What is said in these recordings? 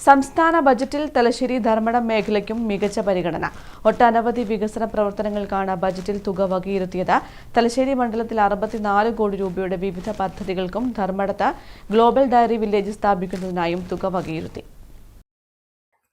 സംസ്ഥാന ബജറ്റിൽ തലശ്ശേരി ധർമ്മടം മേഖലയ്ക്കും മികച്ച പരിഗണന. ഒട്ടനവധി വികസന പ്രവർത്തനങ്ങൾക്കാണ് ബജറ്റിൽ തുക വകയിരുത്തിയത്. തലശ്ശേരി മണ്ഡലത്തിൽ 64 കോടി രൂപയുടെ വിവിധ പദ്ധതികൾക്കും ധർമ്മടത്ത് ഗ്ലോബൽ ഡയറി വില്ലേജ് സ്ഥാപിക്കുന്നതിനായും തുക വകയിരുത്തി.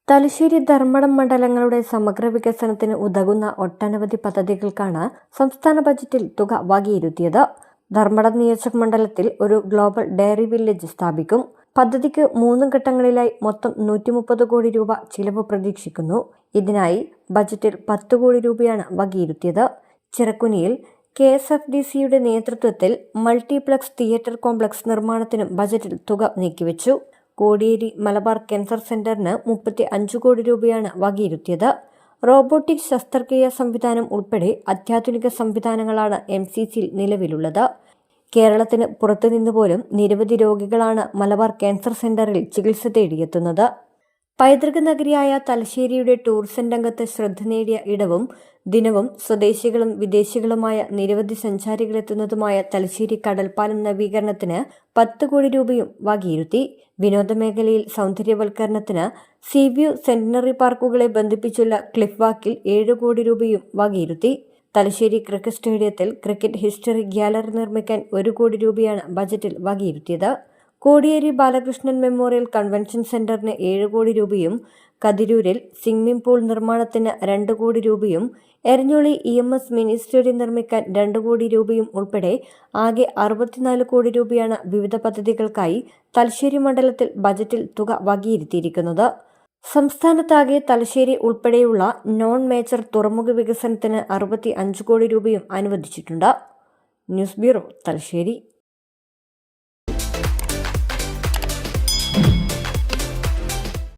തലശ്ശേരി ധർമ്മടം മണ്ഡലങ്ങളുടെ സമഗ്ര വികസനത്തിന് ഉതകുന്ന ഒട്ടനവധി പദ്ധതികൾക്കാണ് സംസ്ഥാന ബജറ്റിൽ തുക വകയിരുത്തിയത്. ധർമ്മടം നിയോജക മണ്ഡലത്തിൽ ഒരു ഗ്ലോബൽ ഡയറി വില്ലേജ് സ്ഥാപിക്കും. പദ്ധതിക്ക് 3 ഘട്ടങ്ങളിലായി മൊത്തം 130 കോടി രൂപ ചിലവ് പ്രതീക്ഷിക്കുന്നു. ഇതിനായി ബജറ്റിൽ 10 കോടി രൂപയാണ് വകയിരുത്തിയത്. ചിറക്കുനിയിൽ KSFDCയുടെ നേതൃത്വത്തിൽ മൾട്ടിപ്ലക്സ് തിയേറ്റർ കോംപ്ലക്സ് നിർമ്മാണത്തിനും ബജറ്റിൽ തുക നീക്കിവെച്ചു. കോടിയേരി മലബാർ ക്യാൻസർ സെന്ററിന് 35 കോടി രൂപയാണ് വകയിരുത്തിയത്. റോബോട്ടിക് ശസ്ത്രക്രിയാ സംവിധാനം ഉൾപ്പെടെ അത്യാധുനിക സംവിധാനങ്ങളാണ് MCCയിൽ നിലവിലുള്ളത്. കേരളത്തിന് പുറത്തുനിന്ന് പോലും നിരവധി രോഗികളാണ് മലബാർ ക്യാൻസർ സെന്ററിൽ ചികിത്സ തേടിയെത്തുന്നത്. പൈതൃക നഗരിയായ തലശ്ശേരിയുടെ ടൂറിസം രംഗത്ത് ശ്രദ്ധ നേടിയ ഇടവും ദിനവും സ്വദേശികളും വിദേശികളുമായ നിരവധി സഞ്ചാരികളെത്തുന്നതുമായ തലശ്ശേരി കടൽപ്പാലം നവീകരണത്തിന് 10 കോടി രൂപയും വകയിരുത്തി. വിനോദമേഖലയിൽ സൗന്ദര്യവൽക്കരണത്തിന് സീവ്യൂ സെന്റിനറി പാർക്കുകളെ ബന്ധിപ്പിച്ചുള്ള ക്ലിഫ് വാക്കിൽ 7 കോടി രൂപയും വകയിരുത്തി. തലശ്ശേരി ക്രിക്കറ്റ് സ്റ്റേഡിയത്തിൽ ക്രിക്കറ്റ് ഹിസ്റ്ററി ഗ്യാലറി നിർമ്മിക്കാൻ 1 കോടി രൂപയാണ് ബജറ്റിൽ വകയിരുത്തിയത്. കോടിയേരി ബാലകൃഷ്ണൻ മെമ്മോറിയൽ കൺവെൻഷൻ സെന്ററിന് 7 കോടി രൂപയും കതിരൂരിൽ സ്വിമ്മിംഗ് പൂൾ നിർമ്മാണത്തിന് 2 കോടി രൂപയും എരഞ്ഞോളി EMS മിനി സ്റ്റേഡിയം നിർമ്മിക്കാൻ 2 കോടി രൂപയും ഉൾപ്പെടെ ആകെ 64 കോടി രൂപയാണ് വിവിധ പദ്ധതികൾക്കായി തലശ്ശേരി മണ്ഡലത്തിൽ ബജറ്റിൽ തുക വകയിരുത്തിയിരിക്കുന്നത്. സംസ്ഥാനത്താകെ തലശ്ശേരി ഉൾപ്പെടെയുള്ള നോൺ മേജർ തുറമുഖ വികസനത്തിന് 65 കോടി രൂപയും അനുവദിച്ചിട്ടുണ്ട്. News bureau, Thalassery.